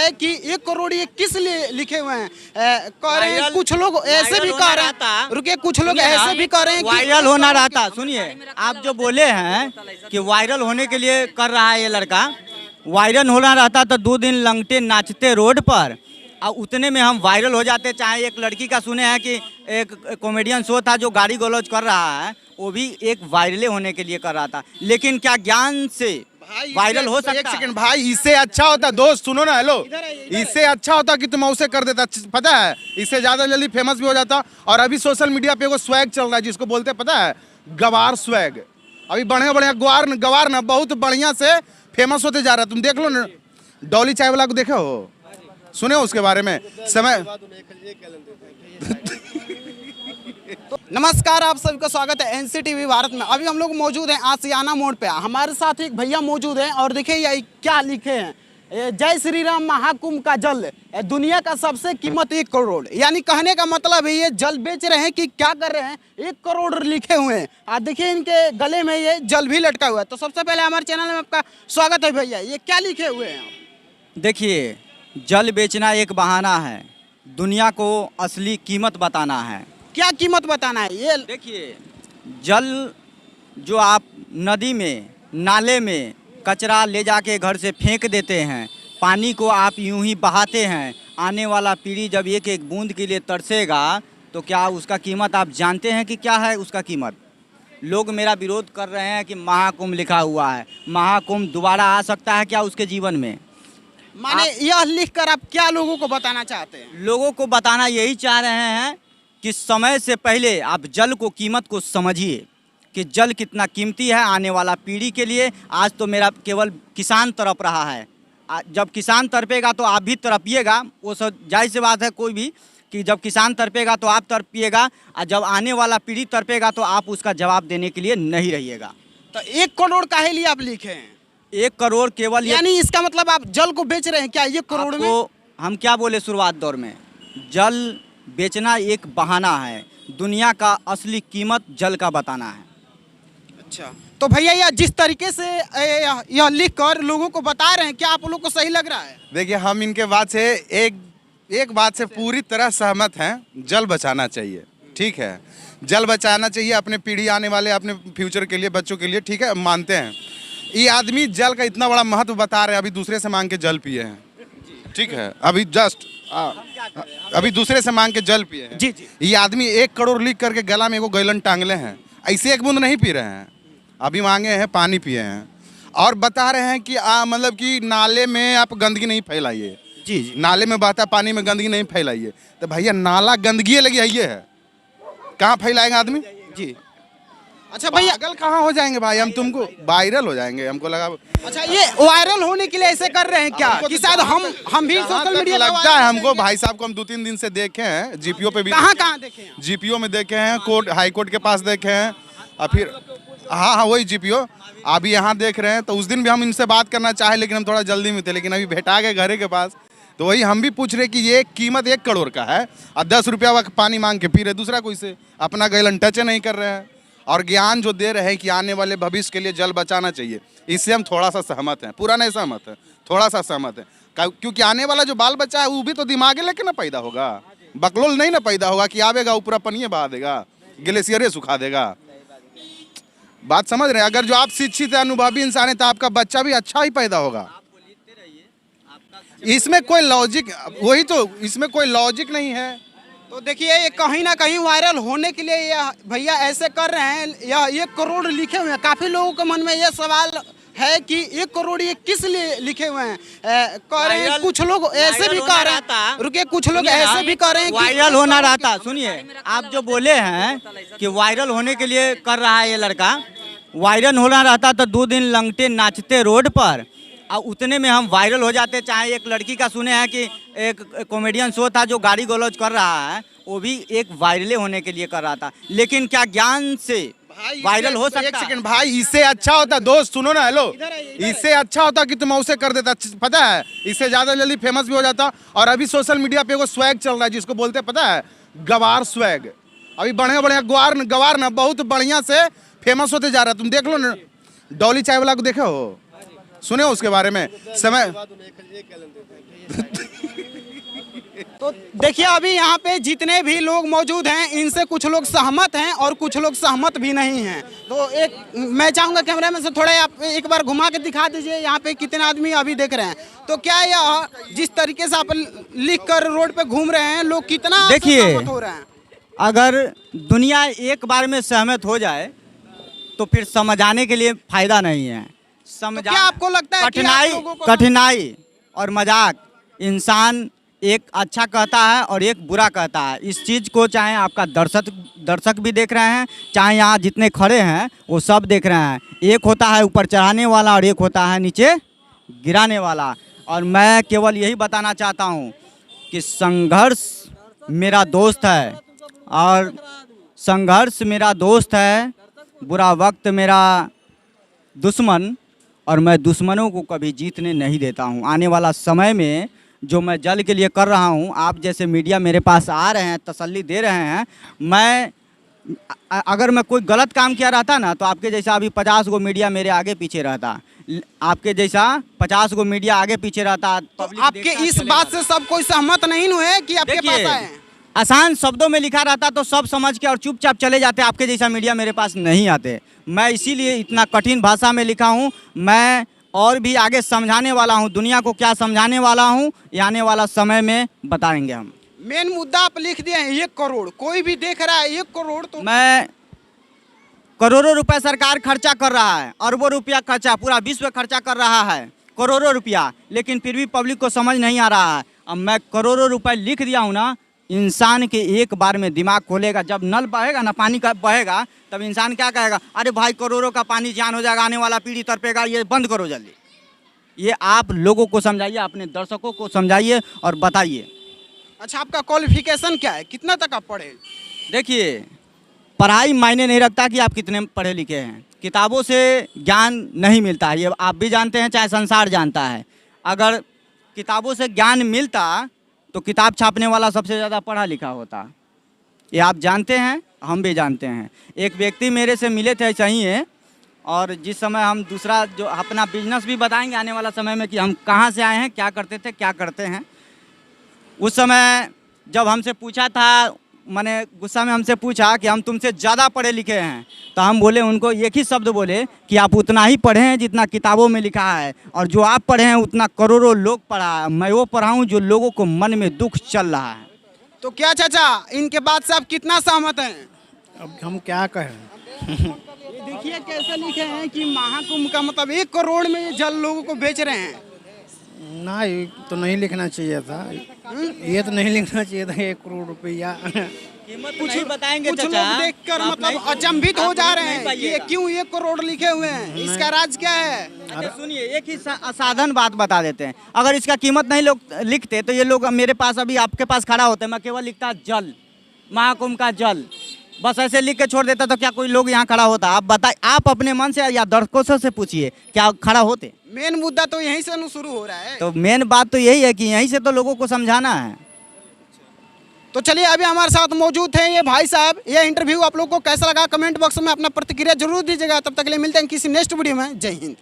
है कि 1 करोड़ ये किस लिए लिखे हुए हैं। कह रहे हैं कुछ लोग ऐसे भी कह रहे हैं, रुके, कुछ लोग ऐसे भी कह रहे हैं वायरल होना रहता। सुनिए, आप जो बोले हैं कि वायरल होने के लिए कर रहा है ये लड़का, वायरल होना रहता तो 2 दिन लंगटे नाचते रोड पर और उतने में हम वायरल हो जाते। चाहे एक लड़की का सुने हैं कि एक कॉमेडियन शो था जो गाड़ी गलौज कर रहा है, वो भी एक वायरल होने के लिए कर रहा था। लेकिन क्या ज्ञान से वायरल हो सकता? एक सेकंड भाई, इससे अच्छा होता, दोस्त सुनो ना, हेलो, इससे अच्छा होता कि तुम उसे कर देता, पता है, इससे ज्यादा जल्दी फेमस भी हो जाता। और अभी सोशल मीडिया पे वो स्वैग चल रहा है जिसको बोलते हैं, पता है, गवार स्वैग। अभी बढ़िया बढ़िया गवार ना बहुत बढ़िया से फेमस होते जा रहा है। तुम देख लो ना, डॉली चाय वाला को देखे हो, सुने हो उसके बारे में समय। नमस्कार, आप सभी का स्वागत है एनसीटीवी भारत में। अभी हम लोग मौजूद हैं आशियाना मोड़ पे। हमारे साथ एक भैया मौजूद हैं और देखिए ये क्या लिखे हैं, जय श्री राम महाकुंभ का जल, दुनिया का सबसे कीमत 1 करोड़। यानी कहने का मतलब है ये जल बेच रहे हैं कि क्या कर रहे हैं, 1 करोड़ लिखे हुए हैं। आप देखिए इनके गले में ये जल भी लटका हुआ है। तो सबसे पहले हमारे चैनल में आपका स्वागत है भैया। ये क्या लिखे हुए हैं आप? देखिए, जल बेचना एक बहाना है, दुनिया को असली कीमत बताना है। क्या कीमत बताना है ये? देखिए, जल जो आप नदी में, नाले में कचरा ले जाके घर से फेंक देते हैं, पानी को आप यूं ही बहाते हैं, आने वाला पीढ़ी जब एक एक बूंद के लिए तरसेगा तो क्या उसका कीमत आप जानते हैं कि क्या है उसका कीमत? लोग मेरा विरोध कर रहे हैं कि महाकुंभ लिखा हुआ है, महाकुंभ दोबारा आ सकता है क्या उसके जीवन में? माने यह लिखकर आप क्या लोगों को बताना चाहते हैं? लोगों को बताना यही चाह रहे हैं कि समय से पहले आप जल को, कीमत को समझिए कि जल कितना कीमती है आने वाला पीढ़ी के लिए। आज तो मेरा केवल किसान तड़प रहा है, जब किसान तड़पेगा तो आप भी तड़पिएगा, वो सब जाहिर सी बात है। कोई भी कि जब किसान तड़पेगा तो आप तड़पिएगा, और जब आने वाला पीढ़ी तड़पेगा तो आप उसका जवाब देने के लिए नहीं रहिएगा। तो 1 करोड़ काहे लिए आप लिखे हैं? 1 करोड़ केवल, यानी इसका मतलब आप जल को बेच रहे हैं क्या 1 करोड़ में? हम क्या बोले शुरुआत दौर में, जल बेचना एक बहाना है, दुनिया का असली कीमत जल का बताना है। अच्छा, तो भैया यह जिस तरीके से यह लिख कर लोगों को बता रहे हैं, क्या आप लोग को सही लग रहा है? देखिए, हम इनके बात से एक बात से पूरी तरह सहमत हैं, जल बचाना चाहिए, ठीक है, जल बचाना चाहिए अपने पीढ़ी, आने वाले अपने फ्यूचर के लिए, बच्चों के लिए, ठीक है, मानते हैं। ये आदमी जल का इतना बड़ा महत्व बता रहे हैं, अभी दूसरे से मांग के जल पिए हैं, ठीक है, अभी जस्ट अभी दूसरे से मांग के जल पिए हैं। जी जी। ये आदमी 1 करोड़ लिख करके गला में एगो गैलन टांगले हैं, ऐसे एक बूंद नहीं पी रहे हैं, अभी मांगे हैं, पानी पिए हैं और बता रहे हैं कि मतलब कि नाले में आप गंदगी नहीं फैलाइए। जी जी। नाले में बहता पानी में गंदगी नहीं फैलाइए। तो भैया नाला गंदगी लगी है, कहाँ फैलाएगा आदमी? जी। अच्छा भैया, पागल कहाँ हो जाएंगे भाई हम, तुमको वायरल हो जाएंगे, हमको लगा। अच्छा, ये वायरल होने के लिए ऐसे कर रहे हैं क्या कि शायद हम भी सोशल मीडिया पे लगता है हमको, भाई साहब को हम 2-3 दिन से देखे हैं, जीपीओ पे भी। कहाँ देखे हैं? जीपीओ में देखे हैं, कोर्ट, हाई कोर्ट के पास देखे हैं, और फिर हाँ वही जीपीओ, अभी यहाँ देख रहे हैं। तो उस दिन भी हम इनसे बात करना चाहे, लेकिन हम थोड़ा जल्दी में थे, लेकिन अभी भेटा गए घरे के पास। तो वही हम भी पूछ रहे कि ये कीमत 1 करोड़ का है और 10 रुपया पानी मांग के पी रहे, दूसरा कोई से अपना गैलन टच नहीं कर रहे हैं। और ज्ञान जो दे रहे हैं कि आने वाले भविष्य के लिए जल बचाना चाहिए, इससे हम थोड़ा सा सहमत हैं, पूरा नहीं सहमत है, थोड़ा सा सहमत है। क्योंकि आने वाला जो बाल बच्चा है वो भी तो दिमाग लेके ना पैदा होगा, बकलोल नहीं ना पैदा होगा कि आवेगा ऊपर पनिए बहा देगा, ग्लेशियरे सुखा देगा। बात समझ रहे हैं? अगर जो आप शिक्षित है, अनुभवी इंसान है, तो आपका बच्चा भी अच्छा ही पैदा होगा। इसमें कोई लॉजिक, वही तो, इसमें कोई लॉजिक नहीं है। तो देखिए, ये कहीं ना कहीं वायरल होने के लिए यह भैया ऐसे कर रहे हैं। यह 1 करोड़ लिखे हुए हैं। काफी लोगों के मन में यह सवाल है कि 1 करोड़ ये किस लिए लिखे हुए हैं। कह रहे हैं कुछ लोग ऐसे भी कह रहे हैं, रुके, कुछ लोग ऐसे भी कह रहे हैं वायरल होना रहता। सुनिए, आप जो बोले हैं कि वायरल होने के लिए कर रहा है ये लड़का, वायरल होना रहता तो 2 दिन लंगटे नाचते रोड पर और उतने में हम वायरल हो जाते। चाहे एक लड़की का सुने हैं कि एक कॉमेडियन शो था जो गाड़ी गलौज कर रहा है, वो भी एक वायरल होने के लिए कर रहा था। लेकिन क्या ज्ञान से वायरल हो सकता? एक सेकंड भाई, इससे अच्छा होता, दोस्त सुनो ना, हेलो, इससे अच्छा होता कि तुम उसे कर देता, पता है, इससे ज्यादा जल्दी फेमस भी हो जाता। और अभी सोशल मीडिया पे वो स्वैग चल रहा है जिसको बोलते हैं, पता है, गवार स्वैग। अभी बढ़िया बढ़िया गवार ना बहुत बढ़िया से फेमस होते जा रहा है। तुम देख लो ना, डॉली चाय वाला को देखे हो, सुने उसके बारे में समय। तो देखिए अभी यहाँ पे जितने भी लोग मौजूद हैं इनसे कुछ लोग सहमत हैं और कुछ लोग सहमत भी नहीं हैं। तो एक मैं चाहूँगा कैमरा में से थोड़ा आप एक बार घुमा के दिखा दीजिए यहाँ पे कितने आदमी अभी देख रहे हैं। तो क्या यह जिस तरीके से आप लिख कर रोड पे घूम रहे हैं लोग कितना देखिए, सहमत हो रहे हैं? अगर दुनिया एक बार में सहमत हो जाए तो फिर समझाने के लिए फायदा नहीं है। तो क्या आपको लगता है कि आप लोगों को कठिनाई और मजाक इंसान एक अच्छा कहता है और एक बुरा कहता है। इस चीज़ को चाहे आपका दर्शक भी देख रहे हैं, चाहे यहाँ जितने खड़े हैं वो सब देख रहे हैं। एक होता है ऊपर चढ़ाने वाला और एक होता है नीचे गिराने वाला। और मैं केवल यही बताना चाहता हूँ कि संघर्ष मेरा दोस्त है और संघर्ष मेरा दोस्त है, बुरा वक्त मेरा दुश्मन, और मैं दुश्मनों को कभी जीतने नहीं देता हूँ। आने वाला समय में जो मैं जल के लिए कर रहा हूँ, आप जैसे मीडिया मेरे पास आ रहे हैं, तसल्ली दे रहे हैं, मैं अगर मैं कोई गलत काम किया रहता ना तो आपके जैसा अभी 50 गो मीडिया मेरे आगे पीछे रहता, आपके जैसा 50 गो मीडिया आगे पीछे रहता। तो आपके इस बात से सब कोई सहमत नहीं हुए कि आपके पास आए हैं? आसान शब्दों में लिखा रहता तो सब समझ के और चुपचाप चले जाते। आपके जैसा मीडिया मेरे पास नहीं आते। मैं इसीलिए इतना कठिन भाषा में लिखा हूँ। मैं और भी आगे समझाने वाला हूँ, दुनिया को क्या समझाने वाला हूँ ये आने वाला समय में बताएंगे हम। मेन मुद्दा आप लिख दिए हैं 1 करोड़, कोई भी देख रहा है 1 करोड़। तो मैं करोड़ों रुपए सरकार खर्चा कर रहा है, अरबों रुपया खर्चा पूरा विश्व खर्चा कर रहा है, करोड़ों रुपया, लेकिन फिर भी पब्लिक को समझ नहीं आ रहा है। अब मैं करोड़ों रुपए लिख दिया हूँ ना, इंसान के एक बार में दिमाग खोलेगा। जब नल बहेगा ना, पानी का बहेगा, तब इंसान क्या कहेगा, अरे भाई करोड़ों का पानी जान हो जाएगा, आने वाला पीढ़ी तड़पेगा, ये बंद करो जल्दी। ये आप लोगों को समझाइए, अपने दर्शकों को समझाइए और बताइए। अच्छा, आपका क्वालिफिकेशन क्या है, कितना तक आप पढ़े? देखिए, पढ़ाई मायने नहीं रखता कि आप कितने पढ़े लिखे हैं। किताबों से ज्ञान नहीं मिलता है, ये आप भी जानते हैं, चाहे संसार जानता है। अगर किताबों से ज्ञान मिलता तो किताब छापने वाला सबसे ज़्यादा पढ़ा लिखा होता। ये आप जानते हैं, हम भी जानते हैं। एक व्यक्ति मेरे से मिले थे ऐसा ही है, और जिस समय हम दूसरा जो अपना बिजनेस भी बताएंगे आने वाला समय में कि हम कहाँ से आए हैं, क्या करते थे, क्या करते हैं। उस समय जब हमसे पूछा था, मैंने गुस्सा में हमसे पूछा कि हम तुमसे ज़्यादा पढ़े लिखे हैं, तो हम बोले उनको एक ही शब्द बोले कि आप उतना ही पढ़े हैं जितना किताबों में लिखा है, और जो आप पढ़े हैं उतना करोड़ों लोग पढ़ा है। मैं वो पढ़ाऊँ जो लोगों को मन में दुख चल रहा है। तो क्या चाचा, इनके बात से आप कितना सहमत हैं? अब हम क्या कहें। ये देखिए कैसे लिखे हैं कि महाकुंभ का मतलब 1 करोड़ में ये जल लोगों को बेच रहे हैं। ना, ये तो नहीं लिखना चाहिए था, ये तो नहीं लिखना चाहिए था 1 करोड़ रुपया। कुछ ही बताएंगे कुछ लोग देखकर मतलब अचंभित हो जा रहे हैं कि ये क्यों 1 करोड़ लिखे हुए हैं, इसका राज क्या है? अच्छा सुनिए, एक ही साधारण बात बता देते हैं। अगर इसका कीमत नहीं लोग लिखते तो ये लोग मेरे पास अभी आपके पास खड़ा होते, मैं केवल लिखता जल, महाकुंभ का जल, बस ऐसे लिख के छोड़ देता, तो क्या कोई लोग यहाँ खड़ा होता? आप बताइए, आप अपने मन से या दर्शकों से पूछिए, क्या खड़ा होते? मेन मुद्दा तो यहीं से शुरू हो रहा है। तो मेन बात तो यही है कि यहीं से तो लोगों को समझाना है। तो चलिए, अभी हमारे साथ मौजूद हैं ये भाई साहब। ये इंटरव्यू आप लोग को कैसा लगा कमेंट बॉक्स में अपना प्रतिक्रिया जरूर दीजिएगा। तब तक के लिए मिलते हैं किसी नेक्स्ट वीडियो में। जय हिंद।